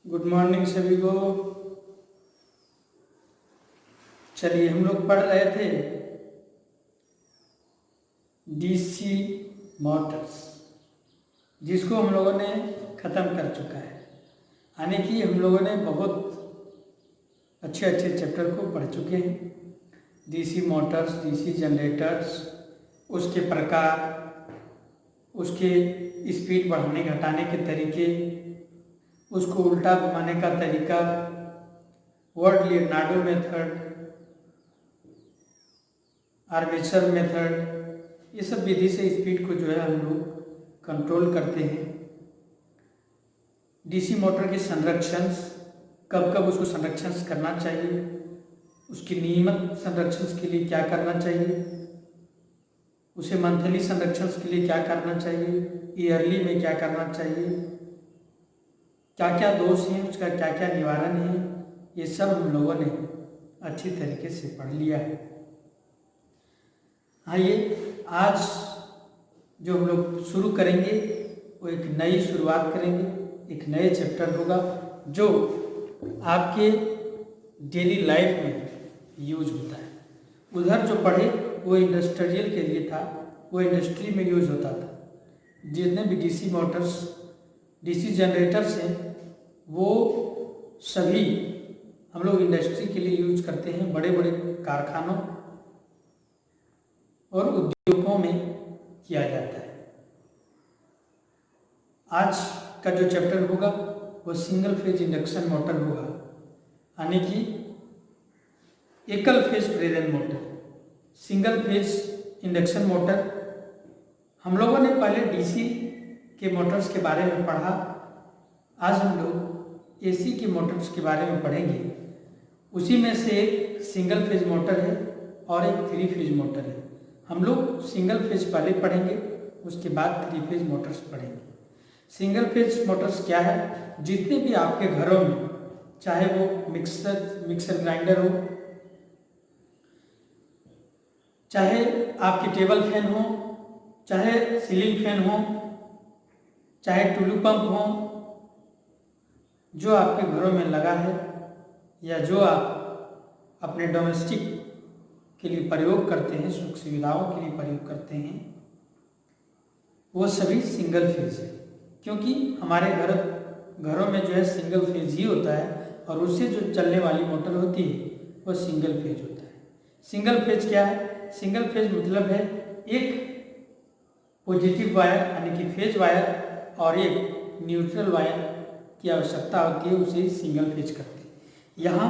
Good morning सभी को। चलिए हम लोग पढ़ रहे थे डीसी मोटर्स, जिसको हम लोगों ने ख़त्म कर चुका है। यानी कि हम लोगों ने बहुत अच्छे अच्छे चैप्टर को पढ़ चुके हैं। डीसी मोटर्स, डीसी जनरेटर्स, उसके प्रकार, उसके स्पीड बढ़ाने घटाने के तरीके, उसको उल्टा घुमाने का तरीका, word Leonardo method, armature method, ये सब विधि से स्पीड को जो है हम लोग कंट्रोल करते हैं। डीसी मोटर के संरक्षण, कब कब उसको संरक्षण करना चाहिए, उसकी नियमित संरक्षण के लिए क्या करना चाहिए, उसे मंथली संरक्षण के लिए क्या करना चाहिए, ईयरली में क्या करना चाहिए, क्या क्या दोष हैं, उसका क्या क्या निवारण है, ये सब हम लोगों ने अच्छी तरीके से पढ़ लिया है। आइए आज जो हम लोग शुरू करेंगे वो एक नई शुरुआत करेंगे, एक नए चैप्टर होगा जो आपके डेली लाइफ में यूज होता है। उधर जो पढ़े वो इंडस्ट्रियल के लिए था, वो इंडस्ट्री में यूज होता था। जितने भी डीसी मोटर्स, डीसी जनरेटर्स हैं, वो सभी हम लोग इंडस्ट्री के लिए यूज करते हैं। बड़े बड़े कारखानों और उद्योगों में किया जाता है। आज का जो चैप्टर होगा वो सिंगल फेज इंडक्शन मोटर होगा, यानी कि एकल फेज प्रेरण motor. Single phase induction motor हम लोगों ने पहले डीसी के मोटर्स के बारे में पढ़ा। आज हम लोग एसी के मोटर्स के बारे में पढ़ेंगे। उसी में से एक सिंगल फेज मोटर है और एक थ्री फेज मोटर है। हम लोग सिंगल फेज पहले पढ़ेंगे, उसके बाद थ्री फेज मोटर्स पढ़ेंगे। सिंगल फेज मोटर्स क्या है? जितने भी आपके घरों में, चाहे वो मिक्सर ग्राइंडर हो, चाहे आपके टेबल फैन हो, चाहे सीलिंग फैन हो, चाहे टुल्लू पंप हो, जो आपके घरों में लगा है या जो आप अपने डोमेस्टिक के लिए प्रयोग करते हैं, सुख सुविधाओं के लिए प्रयोग करते हैं, वो सभी सिंगल फेज है। क्योंकि हमारे घरों में जो है सिंगल फेज ही होता है और उससे जो चलने वाली मोटर होती है वो सिंगल फेज होता है। सिंगल फेज क्या है? सिंगल फेज मतलब है एक पॉजिटिव वायर यानी कि फेज वायर और एक न्यूट्रल वायर की आवश्यकता होती है, उसे सिंगल फेज करते हैं। यहाँ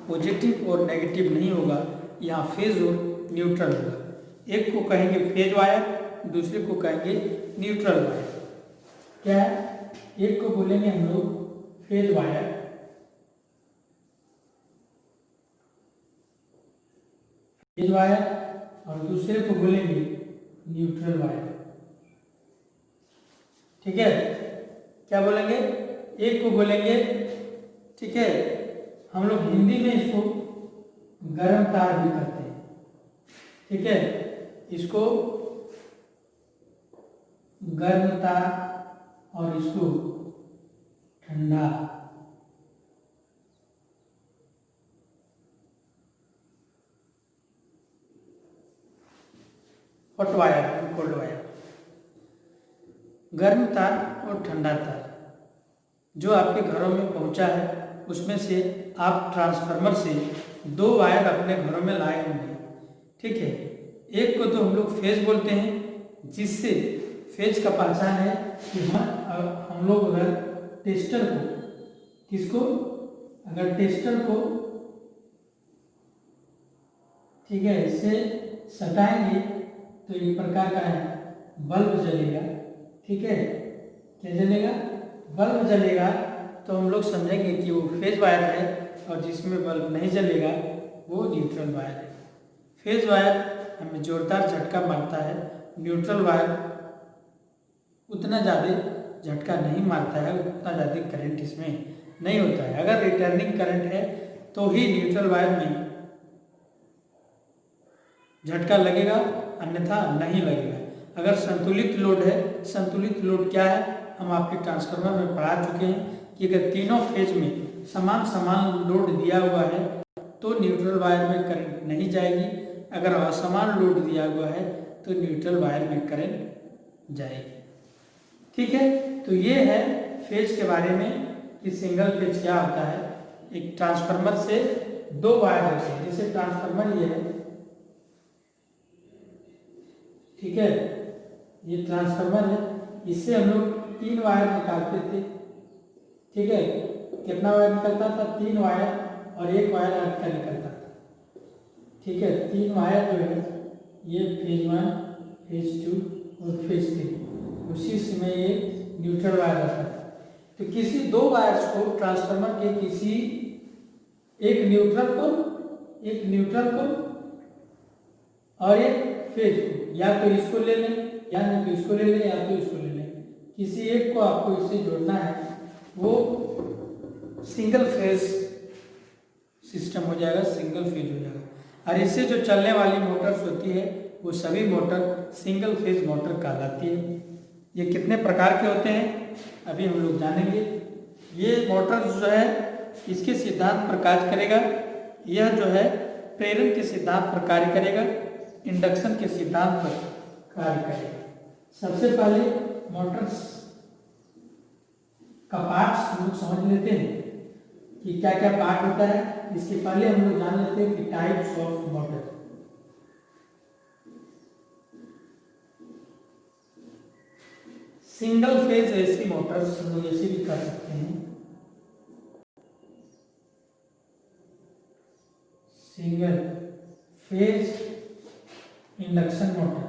पॉजिटिव और नेगेटिव नहीं होगा, यहाँ फेज और न्यूट्रल होगा। एक को कहेंगे फेज वायर, दूसरे को कहेंगे न्यूट्रल वायर। क्या है? एक को बोलेंगे हम लोग फेज वायर, और दूसरे को बोलेंगे न्यूट्रल वायर। ठीक है? क्या बोलेंगे? एक को बोलेंगे, ठीक है, हम लोग हिंदी में इसको गर्म तार भी कहते हैं। ठीक है, इसको गर्म तार और इसको ठंडा। हॉट वायर, कोल्ड वायर, गर्म तार और ठंडा तार जो आपके घरों में पहुंचा है, उसमें से आप ट्रांसफार्मर से दो वायर अपने घरों में लाए होंगे। ठीक है, एक को तो हम लोग फेज बोलते हैं, जिससे फेज का पहचान है कि हम लोग अगर टेस्टर को, किसको, अगर टेस्टर को, ठीक है, इससे सटाएंगे तो एक प्रकार का है बल्ब जलेगा। ठीक है, क्या जलेगा? बल्ब जलेगा। तो हम लोग समझेंगे कि वो फेज वायर है और जिसमें बल्ब नहीं जलेगा वो न्यूट्रल वायर है। फेज वायर हमें जोरदार झटका मारता है, न्यूट्रल वायर उतना ज़्यादा झटका नहीं मारता है, उतना ज़्यादा करंट इसमें नहीं होता है। अगर रिटर्निंग करंट है तो ही न्यूट्रल वायर में झटका लगेगा, अन्यथा नहीं लगेगा। अगर संतुलित लोड है, संतुलित लोड क्या है हम आपके ट्रांसफार्मर में पढ़ा चुके हैं कि अगर तीनों फेज में समान समान लोड दिया हुआ है तो न्यूट्रल वायर में करंट नहीं जाएगी, अगर असमान लोड दिया हुआ है तो न्यूट्रल वायर में करंट जाएगी। ठीक है, तो ये है फेज के बारे में कि सिंगल फेज क्या होता है। एक ट्रांसफार्मर से दो वायर होते हैं, जैसे ट्रांसफार्मर ये है, ठीक है, ये ट्रांसफार्मर है, इससे हम लोग 3 वायर निकालते थे। ठीक है, कितना वायर निकलता था? 3 वायर, और 1 वायर अर्थ का निकलता था। ठीक है, 3 वायर जो है ये फेज 1, फेज 2 और फेज 3, उसी में ये न्यूट्रल वायर रहता है। तो किसी 2 वायर्स को ट्रांसफार्मर के किसी एक न्यूट्रल को और एक फेज को, या तो इसको ले लें या तो इसको ले लें या तो इसको ले लें, किसी एक को आपको इससे जोड़ना है, वो सिंगल फेज सिस्टम हो जाएगा, सिंगल फेज हो जाएगा। और इससे जो चलने वाली मोटर्स होती है वो सभी मोटर सिंगल फेज मोटर कहलाती है। ये कितने प्रकार के होते हैं अभी हम लोग जानेंगे। ये मोटर जो है इसके सिद्धांत पर कार्य करेगा, यह जो है प्रेरण के सिद्धांत पर कार्य करेगा, इंडक्शन के सिद्धांत पर कार्य करेगा। सबसे पहले मोटर्स का पार्ट्स हम लोग समझ लेते हैं कि क्या क्या पार्ट होता है। इसके पहले हम लोग जान लेते हैं कि types of motor. Single phase AC Motors हम लोग ऐसे भी कर सकते हैं, single phase induction motor.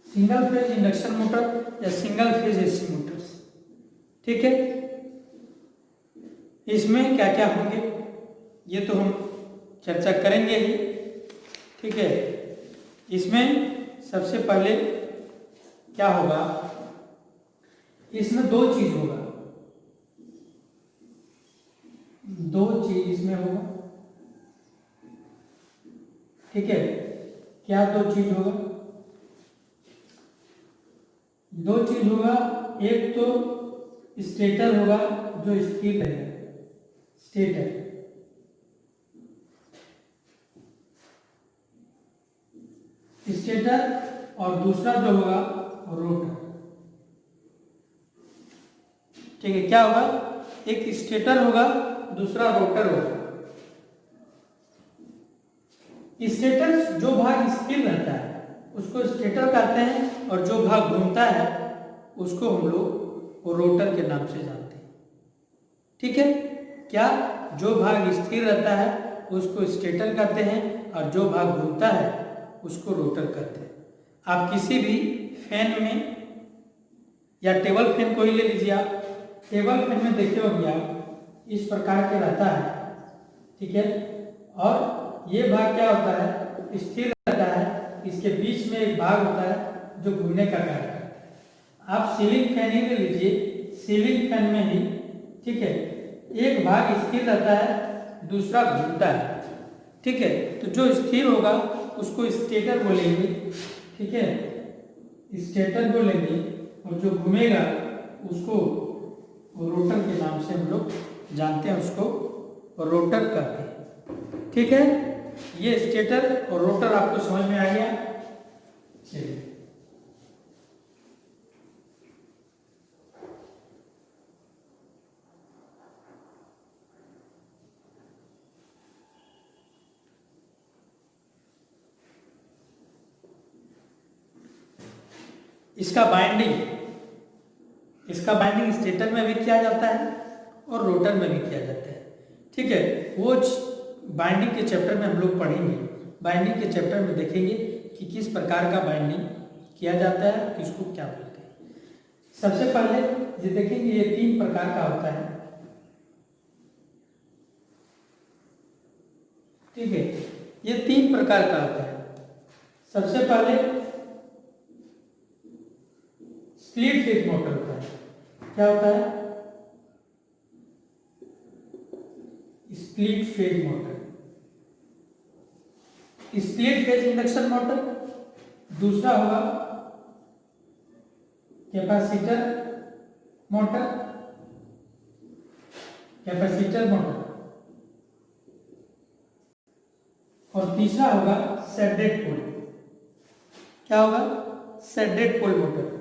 Single phase induction motor या सिंगल फेज एसी मोटर्स। ठीक है, इसमें क्या क्या होंगे ये तो हम चर्चा करेंगे ही। ठीक है, इसमें सबसे पहले क्या होगा, इसमें 2 चीज होगा, 2 चीज इसमें होगा। ठीक है, क्या 2 चीज होगा? 2 चीज होगा, एक तो स्टेटर होगा जो स्थिर रहेगा, स्टेटर, और दूसरा जो होगा रोटर। ठीक है, क्या होगा? एक स्टेटर होगा, दूसरा रोटर होगा। स्टेटर जो भाग स्थिर रहता है उसको स्टेटर कहते हैं, और जो भाग घूमता है उसको हम लोग रोटर के नाम से जानते हैं। ठीक है, क्या? जो भाग स्थिर रहता है उसको स्टेटर कहते हैं, और जो भाग घूमता है उसको रोटर कहते हैं। आप किसी भी फैन में, या टेबल फैन को ही ले लीजिए आप, टेबल फैन में देखे होंगे आप इस प्रकार के रहता है। ठीक है, और ये भाग क्या होता है? स्थिर रहता है, इसके बीच में एक भाग होता है जो घूमने का कार्य करता है। आप सीलिंग फैन ही ले लीजिए, सीलिंग फैन में ही, ठीक है, एक भाग स्थिर रहता है, दूसरा घूमता है। ठीक है, तो जो स्थिर होगा उसको स्टेटर बोलेंगे। ठीक है, स्टेटर बोलेंगे, और जो घूमेगा उसको रोटर के नाम से हम लोग जानते हैं, उसको रोटर कहते हैं। ठीक है, ये स्टेटर और रोटर आपको समझ में आ गया। चलिए, इसका बाइंडिंग स्टेटर में भी किया जाता है और रोटर में भी किया जाता है। ठीक है, वो बाइंडिंग के चैप्टर में हम लोग पढ़ेंगे। बाइंडिंग के चैप्टर में देखेंगे कि किस प्रकार का बाइंडिंग किया जाता है, किसको क्या बोलते हैं। सबसे पहले ये देखेंगे, ये 3 प्रकार का होता है। ठीक है, ये 3 प्रकार का होता है। सबसे पहले स्प्लिट फेज मोटर होता है। क्या होता है? Split phase motor, split phase induction motor दूसरा होगा कैपेसिटर मोटर, कैपेसिटर मोटर, और तीसरा होगा शेडेड पोल। क्या होगा? Shaded pole motor.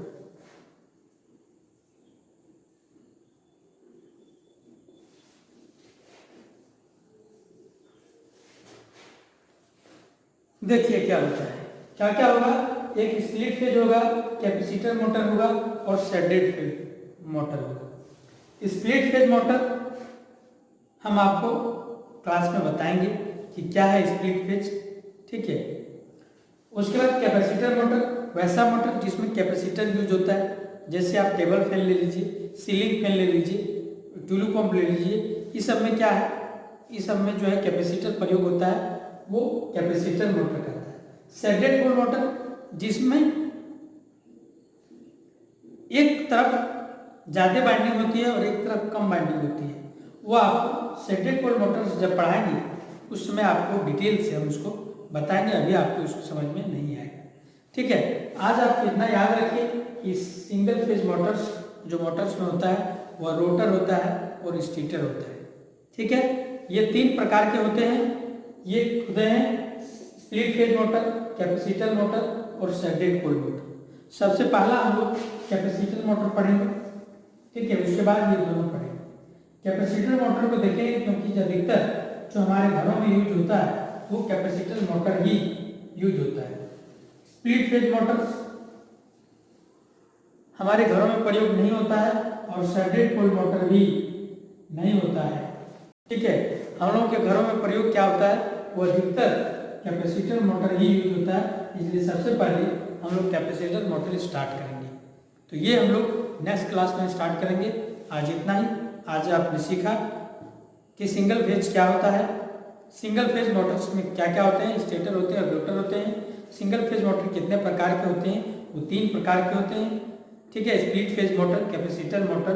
देखिए क्या होता है, क्या क्या होगा। एक स्प्लिट फेज होगा, कैपेसिटर मोटर होगा और शेडेड फेज मोटर होगा। स्प्लिट फेज मोटर हम आपको क्लास में बताएंगे कि क्या है स्प्लिट फेज, ठीक है। उसके बाद कैपेसिटर मोटर, वैसा मोटर जिसमें कैपेसिटर यूज होता है, जैसे आप टेबल फैन ले लीजिए, सीलिंग फैन ले लीजिए, टुलू पंप ले लीजिए, इस सब में क्या है, इस सब में जो है कैपेसिटर प्रयोग होता है, वो कैपेसिटर मोटर कहता है। शेडेड पोल मोटर जिसमें एक तरफ ज़्यादा बाइंडिंग होती है और एक तरफ कम बाइंडिंग होती है, वो आपको शेडेड पोल मोटर जब पढ़ाएंगे उस समय आपको डिटेल से हम उसको बताएंगे, अभी आपको उसको समझ में नहीं आएगा, ठीक है। आज आप इतना याद रखिए कि सिंगल फेज मोटर्स जो मोटर्स में होता है वह रोटर होता है और स्टेटर होता है, ठीक है। ये तीन प्रकार के होते हैं, ये होते हैं split phase motor, capacitor motor और शेडेड पोल मोटर। सबसे पहला हम लोग कैपेसिटर मोटर पढ़ेंगे, ठीक है, उसके बाद ये दोनों पढ़ेंगे। कैपेसिटर मोटर को देखेंगे क्योंकि अधिकतर जो हमारे घरों में यूज होता है वो कैपेसिटर मोटर ही यूज होता है। स्प्लिट फेज मोटर्स हमारे घरों में प्रयोग नहीं होता है और शेडेड पोल मोटर भी नहीं होता है, ठीक है। हम लोगों के घरों में प्रयोग क्या होता है, वो अधिकतर कैपेसिटर मोटर ही यूज होता है, इसलिए सबसे पहले हम लोग कैपेसिटर मोटर स्टार्ट करेंगे। तो ये हम लोग नेक्स्ट क्लास में स्टार्ट करेंगे। आज इतना ही। आज आपने सीखा कि सिंगल फेज क्या होता है, सिंगल फेज मोटर्स में क्या क्या होते हैं, स्टेटर होते हैं और रोटर होते हैं। सिंगल फेज मोटर कितने प्रकार के होते हैं, वो तीन प्रकार के होते हैं, ठीक है। Split phase motor, capacitor motor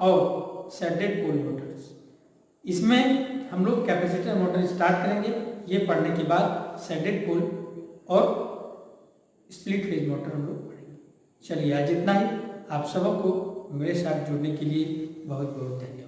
और शेडेड पोल मोटर्स। इसमें हम लोग कैपेसिटर मोटर स्टार्ट करेंगे, ये पढ़ने के बाद शेडेड पोल और स्प्लिट फेज मोटर हम लोग पढ़ेंगे। चलिए आज इतना ही। आप सबको मेरे साथ जुड़ने के लिए बहुत बहुत धन्यवाद।